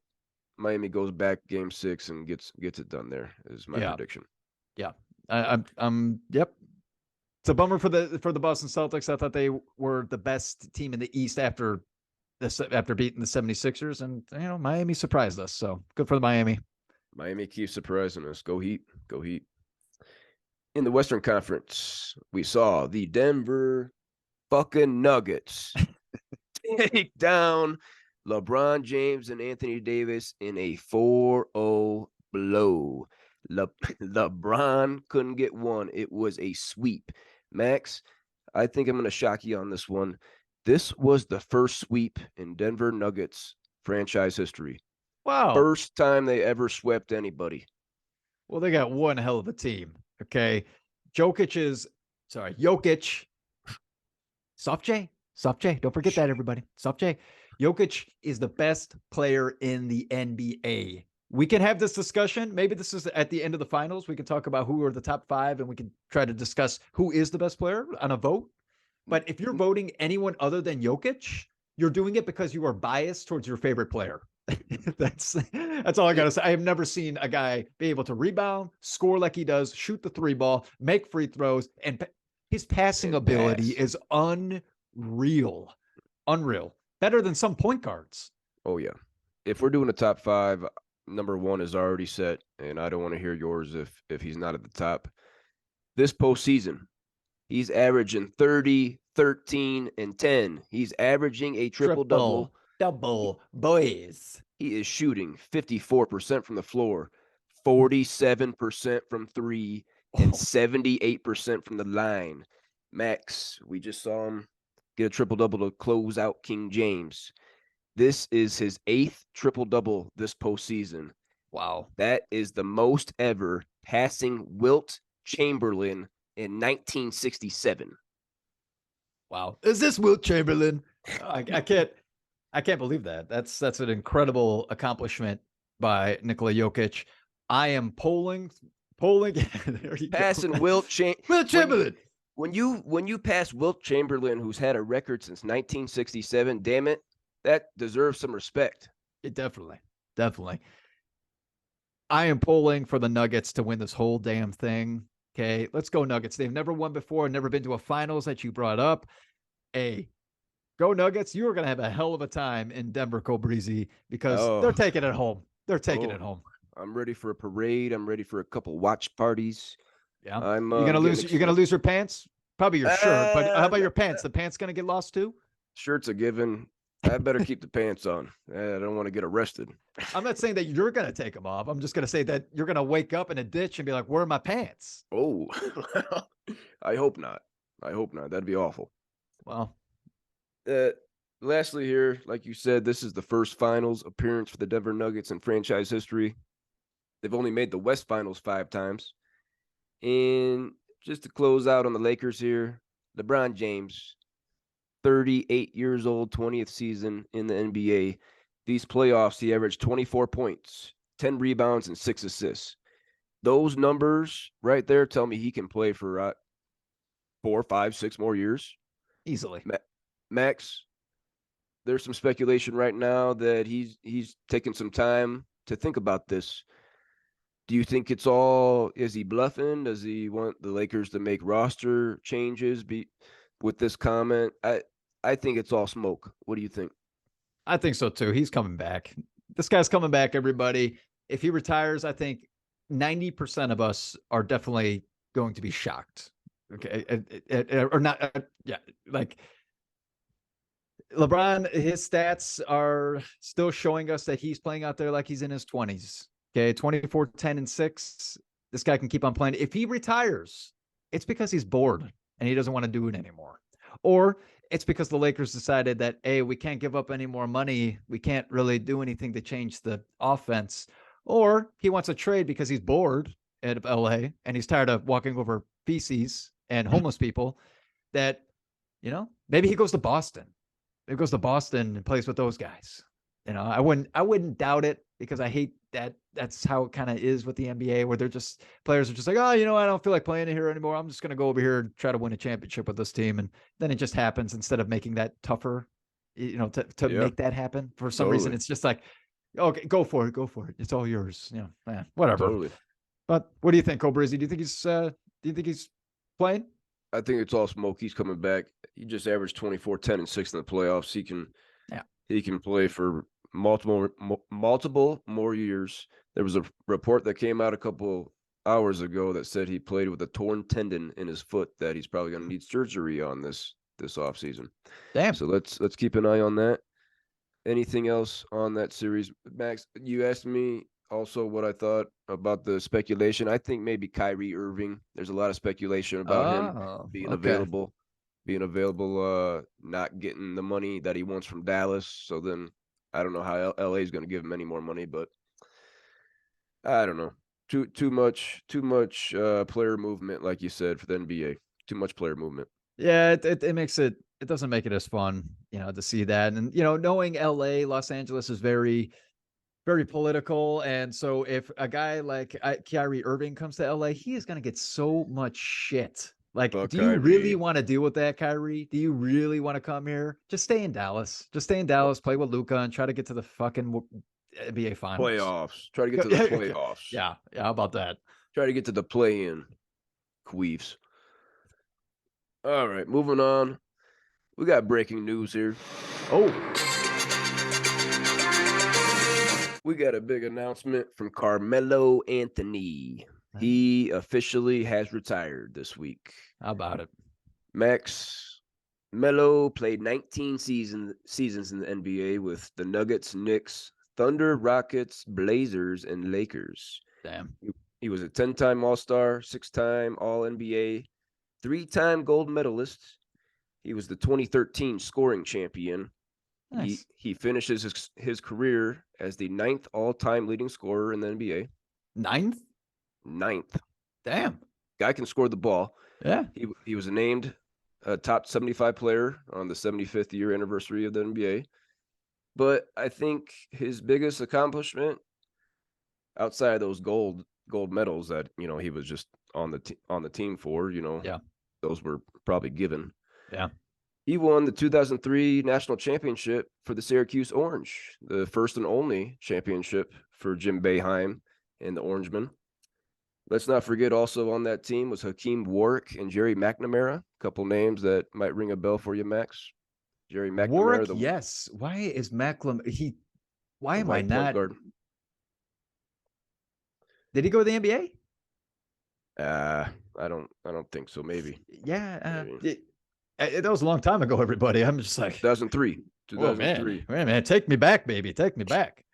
Miami goes back game 6 and gets it done there, is my prediction. Yeah. Yep. It's a bummer for the Boston Celtics. I thought they were the best team in the East after beating the 76ers, and Miami surprised us. So good for the Miami. Miami keeps surprising us. Go Heat. Go Heat. In the Western Conference, we saw the Denver fucking Nuggets take down LeBron James and Anthony Davis in a 4-0 blow. LeBron couldn't get one. It was a sweep. Max, I think I'm going to shock you on this one. This was the first sweep in Denver Nuggets franchise history. Wow. First time they ever swept anybody. Well, they got one hell of a team. Okay. Jokic. Soft J. Don't forget that, everybody. Soft J. Jokic is the best player in the NBA. We can have this discussion. Maybe this is at the end of the finals. We can talk about who are the top 5, and we can try to discuss who is the best player on a vote. But if you're voting anyone other than Jokic, you're doing it because you are biased towards your favorite player. That's all I gotta say. I have never seen a guy be able to rebound, score like he does, shoot the 3 ball, make free throws, and his passing ability is unreal. Better than some point guards. Oh yeah. If we're doing a top 5, number 1 is already set, and I don't want to hear yours if he's not at the top. This postseason, he's averaging 30, 13, and 10. He's averaging a triple-double. Double, boys. He is shooting 54% from the floor, 47% from 3, and 78% from the line. Max, we just saw him get a triple-double to close out King James. This is his 8th triple-double this postseason. Wow. That is the most ever, passing Wilt Chamberlain in 1967. Wow. Is this Wilt Chamberlain? I can't believe that. That's an incredible accomplishment by Nikola Jokic. I am polling. Passing Wilt Chamberlain. When you pass Wilt Chamberlain, who's had a record since 1967, damn it, that deserves some respect. It definitely. I am polling for the Nuggets to win this whole damn thing. Okay, let's go Nuggets. They've never won before, never been to a finals that you brought up. Go Nuggets. You are going to have a hell of a time in Denver, Kobreezy, because they're taking it home. They're taking it home. I'm ready for a parade. I'm ready for a couple watch parties. Yeah. You're going to lose your pants? Probably your shirt, but how about your pants? The pants going to get lost too? Shirt's a given. I better keep the pants on. I don't want to get arrested. I'm not saying that you're going to take them off. I'm just going to say that you're going to wake up in a ditch and be like, where are my pants? Oh, I hope not. That'd be awful. Well, lastly here, like you said, this is the first finals appearance for the Denver Nuggets in franchise history. They've only made the West Finals 5 times. And just to close out on the Lakers here, LeBron James, 38 years old, 20th season in the NBA. These playoffs, he averaged 24 points, 10 rebounds, and 6 assists. Those numbers right there tell me he can play for 4, 5, 6 more years. Easily. Max, there's some speculation right now that he's taking some time to think about this. Do you think is he bluffing? Does he want the Lakers to make roster changes with this comment? I think it's all smoke. What do you think? I think so too. He's coming back. This guy's coming back, everybody. If he retires, I think 90% of us are definitely going to be shocked. Okay. Or not. Yeah. Like LeBron, his stats are still showing us that he's playing out there like he's in his 20s. Okay. 24, 10, and 6. This guy can keep on playing. If he retires, it's because he's bored and he doesn't want to do it anymore. Or it's because the Lakers decided that, hey, we can't give up any more money. We can't really do anything to change the offense. Or he wants a trade because he's bored at LA and he's tired of walking over feces and homeless people. That, maybe he goes to Boston. Maybe goes to Boston and plays with those guys. I wouldn't doubt it because I hate that. That's how it kind of is with the NBA, where they're just players are just like, oh, I don't feel like playing here anymore. I'm just going to go over here and try to win a championship with this team. And then it just happens instead of making that tougher, to Yeah, make that happen. For some reason, totally, it's just like, okay, go for it. It's all yours. Whatever. totally. But what do you think, Kobreezy? Do you think he's playing? I think it's all smoke. He's coming back. He just averaged 24, 10, and 6 in the playoffs. Yeah. He can play for multiple more years. There was a report that came out a couple hours ago that said he played with a torn tendon in his foot that he's probably going to need surgery on this offseason. Damn. So let's keep an eye on that. Anything else on that series? Max, you asked me also what I thought about the speculation. I think maybe Kyrie Irving. There's a lot of speculation about him Oh, being okay. available, not getting the money that he wants from Dallas. So then I don't know how LA is going to give him any more money, but I don't know. Too much player movement, like you said, for the NBA. Too much player movement. Yeah, it makes it doesn't make it as fun, to see that. And knowing LA, Los Angeles is very, very political. And so if a guy like Kyrie Irving comes to LA, he is gonna get so much shit. Like, But do you really Kyrie, want to deal with that, Kyrie? Do you really want to come here? Just stay in Dallas. Just stay in Dallas, play with Luca, and try to get to the fucking NBA finals. playoffs. Try to get to the playoffs. Yeah, how about that? Try to get to the play-in. Queefs. All right, moving on. We got breaking news here. Oh, We got a big announcement from Carmelo Anthony. He officially has retired this week. how about it? Max Melo played 19 seasons in the NBA with the Nuggets, Knicks, Thunder, Rockets, Blazers, and Lakers. Damn. He was a 10-time All-Star, 6-time All-NBA, 3-time gold medalist. He was the 2013 scoring champion. Nice. He finishes his career as the 9th all-time leading scorer in the NBA. Ninth? 9th. Damn. Guy can score the ball. Yeah. He was named a top 75 player on the 75th year anniversary of the NBA. But I think his biggest accomplishment outside of those gold medals that, he was just on the team for, Yeah. those were probably given. Yeah. He won the 2003 national championship for the Syracuse Orange, the first and only championship for Jim Boeheim and the Orangemen. Let's not forget also on that team was Hakeem Warwick and Jerry McNamara, a couple names that might ring a bell for you, Max. Jerry McNamara, Warwick, the yes. Why is Macklem why am I white point not guard. did he go to the NBA? I don't think so. Maybe. Yeah. Maybe. That was a long time ago, everybody. I'm just like, 2003. oh man, take me back, baby. Take me back.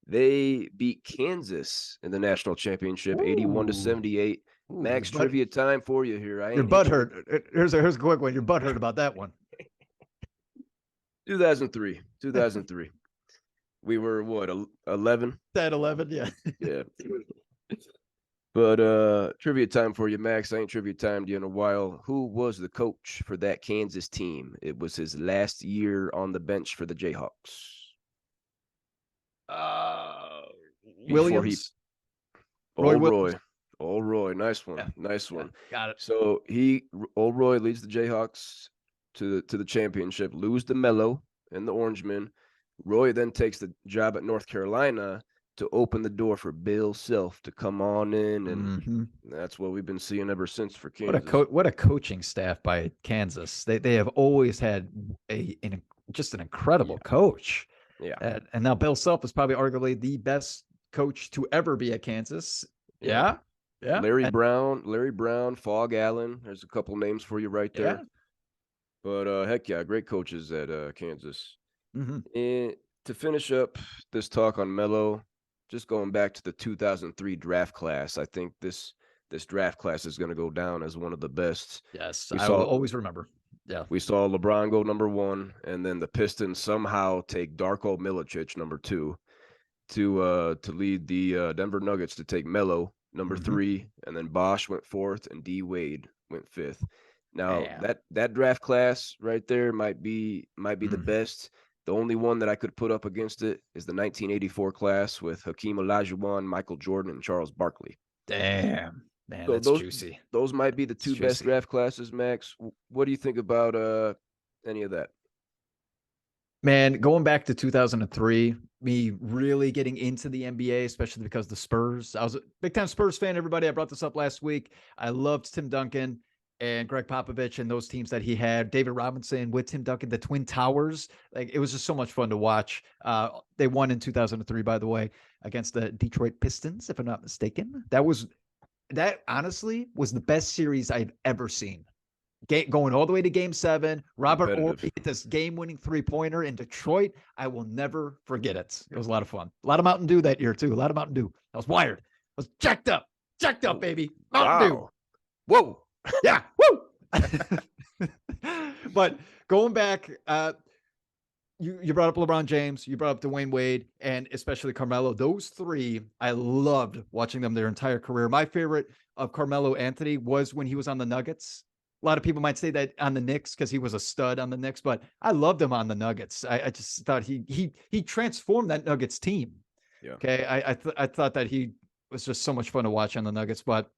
They beat Kansas in the national championship, 81-78. Max, trivia time for you here. Your butt hurt. Here's a quick one. Your butt hurt about that one. 2003. We were what, 11? 10, 11, yeah. Yeah. But trivia time for you, Max. I ain't trivia timed you in a while. Who was the coach for that Kansas team? It was his last year on the bench for the Jayhawks. Williams. Old Roy. Nice one. Yeah. Nice one. Got it. So Old Roy leads the Jayhawks to the championship, lose to Melo and the Orangemen. Roy then takes the job at North Carolina to open the door for Bill Self to come on in, and Mhm. that's what we've been seeing ever since for What a Kansas. what a coaching staff by Kansas. They have always had just an incredible Yeah, coach. yeah, And now Bill Self is probably arguably the best coach to ever be at Kansas. yeah. Yeah. Yeah. Larry Brown, Fog Allen. There's a couple names for you right Yeah. there. But heck yeah, great coaches at Kansas. Mhm. And to finish up this talk on Melo, just going back to the 2003 draft class, I think this draft class is going to go down as one of the best. Yes, We I will saw always remember. Yeah. we saw LeBron go number 1, and then the Pistons somehow take Darko Milicic number 2 to lead the Denver Nuggets to take Melo number Mhm. 3, and then Bosch went 4th and D Wade went 5th. Now Damn. that draft class right there might be the Mhm. best. The only one that I could put up against it is the 1984 class with Hakeem Olajuwon, Michael Jordan, and Charles Barkley. Damn. Man, So that's juicy. those might be the It's two best juicy. draft classes, Max. What do you think about any of that? Man, going back to 2003, me really getting into the NBA, especially because the Spurs. I was a big time Spurs fan, everybody. I brought this up last week. I loved Tim Duncan and Greg Popovich and those teams that he had. David Robinson with Tim Duncan, the Twin Towers. Like it was just so much fun to watch. They won in 2003, by the way, against the Detroit Pistons, if I'm not mistaken. That honestly was the best series I've ever seen. Going all the way to game 7. Robert Ory Competitive. hit this game-winning three-pointer in Detroit. I will never forget it. It was a lot of fun. A lot of Mountain Dew that year, too. A lot of Mountain Dew. I was wired. I was jacked up, Oh, baby. Mountain Dew. wow. Whoa. Yeah. Woo. But going back, you brought up LeBron James, you brought up Dwayne Wade, and especially Carmelo. Those three, I loved watching them their entire career. My favorite of Carmelo Anthony was when he was on the Nuggets. A lot of people might say that on the Knicks because he was a stud on the Knicks, but I loved him on the Nuggets. I just thought he transformed that Nuggets team. Yeah. Okay, I thought that he was just so much fun to watch on the Nuggets, but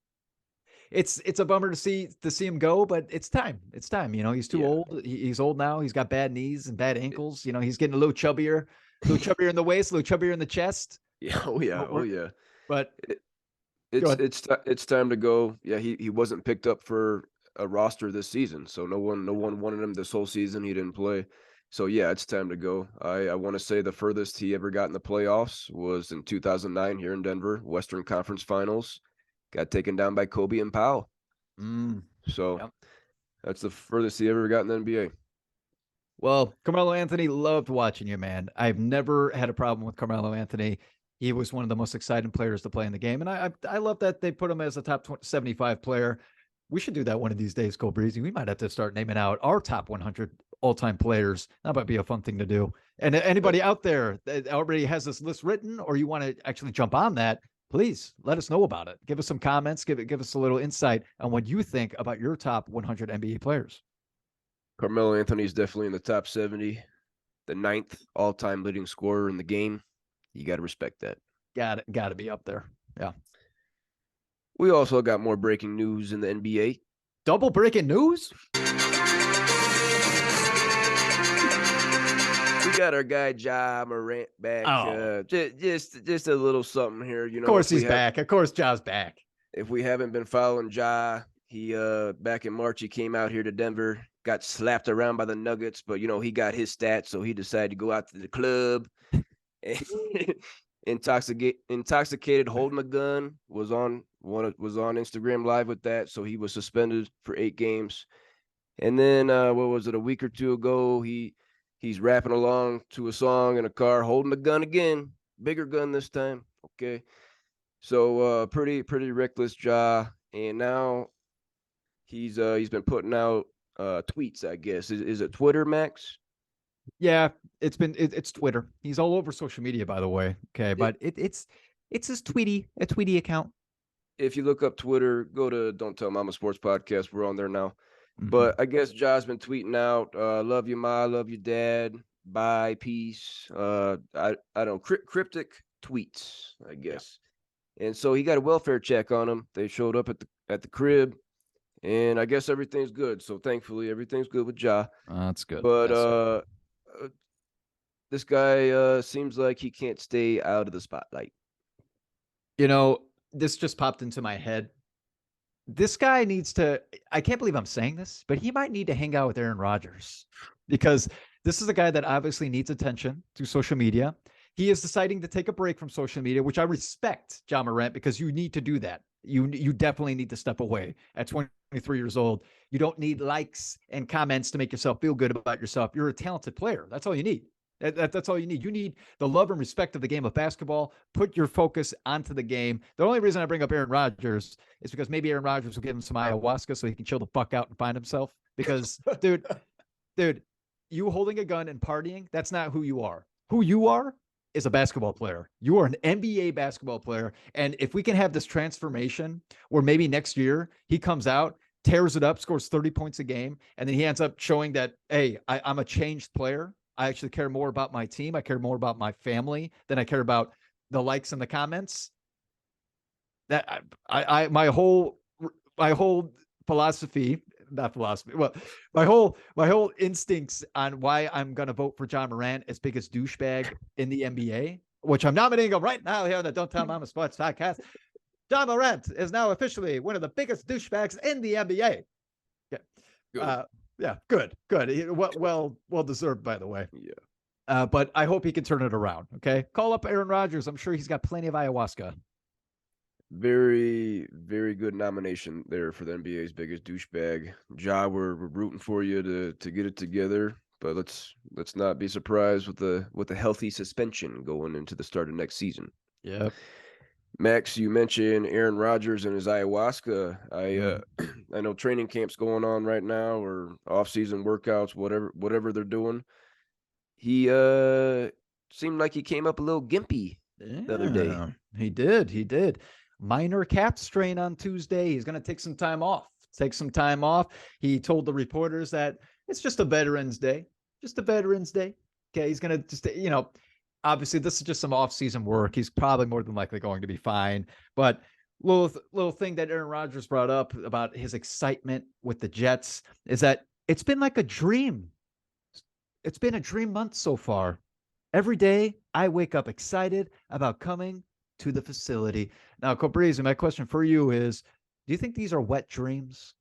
it's a bummer to see him go, but it's time. It's time. He's too Yeah. old. He's old now. He's got bad knees and bad ankles. He's getting a little chubbier in the waist, a little chubbier in the chest. Yeah. Oh yeah. But Oh yeah. but It, go ahead. it's time to go. Yeah, he wasn't picked up for a roster this season, so no one wanted him this whole season. He didn't play. So yeah, it's time to go. I want to say the furthest he ever got in the playoffs was in 2009 here in Denver, Western Conference Finals. Got taken down by Kobe and Powell. Mm, So yep. that's the furthest he ever got in the NBA. Well, Carmelo Anthony, loved watching you, man. I've never had a problem with Carmelo Anthony. He was one of the most exciting players to play in the game, and I love that they put him as a top 75 player. We should do that one of these days, Kobreezy. We might have to start naming out our top 100 all-time players. That might be a fun thing to do. And That anybody out there that already has this list written, or you want to actually jump on that, please let us know about it. Give us some comments. Give us a little insight on what you think about your top 100 NBA players. Carmelo Anthony is definitely in the top 70, the ninth all-time leading scorer in the game. You got to respect that. Got to be up there. Yeah. We also got more breaking news in the NBA. Double breaking news? We got our guy Ja Morant back. Oh, Just a little something here. of course he's back. Of course Ja's back. If we haven't been following Ja, he back in March he came out here to Denver, got slapped around by the Nuggets, but he got his stats, so he decided to go out to the club. Intoxicated, holding a gun, was on Instagram Live with that, so he was suspended for 8 games. And then what was it, a week or two ago, he's rapping along to a song in a car, holding a gun again, bigger gun this time. Okay, so pretty reckless Ja, and now he's been putting out tweets. I guess is it Twitter, Max? Yeah, it's Twitter. He's all over social media, by the way. Okay, It, but it's his Tweety account. if you look up Twitter, go to Don't Tell Mama Sports Podcast. We're on there now. Mhm. But I guess Ja's been tweeting out, "Love you, ma. Love you, dad. Bye, peace." I don't cryptic tweets, I Yeah, guess. And so he got a welfare check on him. They showed up at the crib, and I guess everything's good. So thankfully, everything's good with Ja. that's good. But That's good. this guy seems like he can't stay out of the spotlight. You know, this just popped into my head. This guy needs to, I can't believe I'm saying this, but he might need to hang out with Aaron Rodgers because this is a guy that obviously needs attention through social media. He is deciding to take a break from social media, which I respect, John Morant, because you need to do that. You definitely need to step away at 23 years old. You don't need likes and comments to make yourself feel good about yourself. You're a talented player. That's all you need. That's all you need. You need the love and respect of the game of basketball. Put your focus onto the game. The only reason I bring up Aaron Rodgers is because maybe Aaron Rodgers will give him some ayahuasca so he can chill the fuck out and find himself. Because, dude, you holding a gun and partying, that's not who you are. Who you are is a basketball player. You are an NBA basketball player. And if we can have this transformation where maybe next year he comes out, tears it up, scores 30 points a game, and then he ends up showing that, hey, I'm a changed player. I actually care more about my team. I care more about my family than I care about the likes and the comments. That my whole philosophy, not philosophy, well, my whole instincts on why I'm gonna vote for John Morant as biggest douchebag in the NBA, which I'm nominating him right now here on the Don't Tell Mama Sports podcast. John Morant is now officially one of the biggest douchebags in the NBA. Yeah. Good. Yeah, good. Well deserved, by the way. Yeah. But I hope he can turn it around. Okay, call up Aaron Rodgers. I'm sure he's got plenty of ayahuasca. Very, very good nomination there for the NBA's biggest douchebag. Ja, we're rooting for you to get it together, but let's not be surprised with the healthy suspension going into the start of next season. Yep. Max, you mentioned Aaron Rodgers and his ayahuasca. Mm. I know training camps going on right now or off-season workouts, whatever they're doing. He seemed like he came up a little gimpy the other day. Yeah, he did. He did. Minor calf strain on Tuesday. He's going to take some time off. Take some time off. He told the reporters that it's just a Veterans Day. Just a Veterans Day. Okay. He's going to just, obviously this is just some off-season work. He's probably more than likely going to be fine. But little thing that Aaron Rodgers brought up about his excitement with the Jets is that it's been like a dream. It's been a dream month so far. Every day I wake up excited about coming to the facility. Now, Kobreezy, my question for you is, do you think these are wet dreams?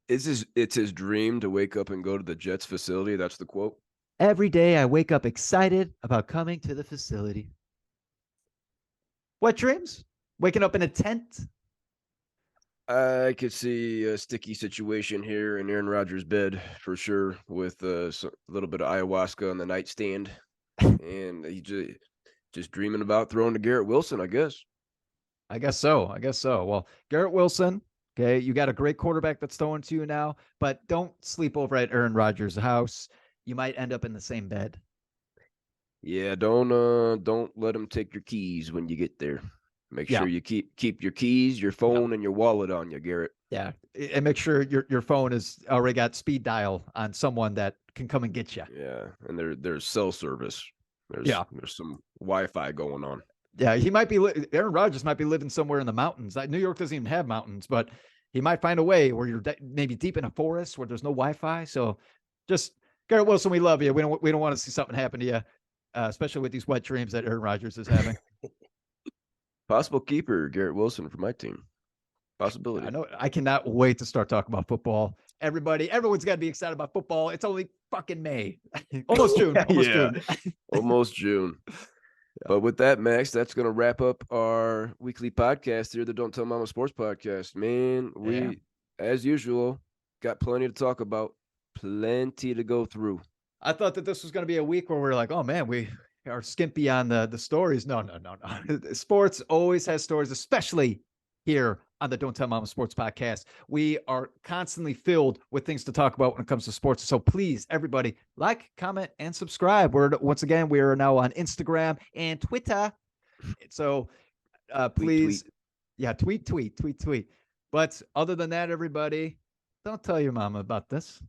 It's his dream to wake up and go to the Jets facility. That's the quote. Every day I wake up excited about coming to the facility. Wet dreams? Waking up in a tent? I could see a sticky situation here in Aaron Rodgers' bed for sure, with a little bit of ayahuasca on the nightstand, and he just dreaming about throwing to Garrett Wilson, I guess. I guess so. I guess so. Well, Garrett Wilson, okay, you got a great quarterback that's throwing to you now, but don't sleep over at Aaron Rodgers' house. You might end up in the same bed. Yeah, don't let him take your keys when you get there. Make Yeah. sure you keep your keys, your Yeah. phone, and your wallet on you, Garrett. Yeah. And make sure your phone is already got speed dial on someone that can come and get you. Yeah, and there's cell service. Yeah. There's some Wi-Fi going on. Yeah. He might be, Aaron Rodgers might be living somewhere in the mountains. New York doesn't even have mountains, but he might find a way where you're maybe deep in a forest where there's no Wi-Fi. So just, Garrett Wilson, we love you. We don't want to see something happen to you, especially with these wet dreams that Aaron Rodgers is having. Possible keeper, Garrett Wilson for my team. Possibility. I know. I cannot wait to start talking about football. Everyone's got to be excited about football. It's only fucking May, almost June. Almost June. Almost June. Yeah. But with that, Max, that's going to wrap up our weekly podcast here, the Don't Tell Mama Sports Podcast. Man, we, as usual, got plenty to talk about, plenty to go through. I thought that this was going to be a week where we're like, oh man, we are skimpy on the stories. No. Sports always has stories, especially here on the Don't Tell Mama Sports Podcast. We are constantly filled with things to talk about when it comes to sports. So please, everybody, like, comment, and subscribe. Once again, we are now on Instagram and Twitter. So please, tweet. But other than that, everybody, don't tell your mama about this.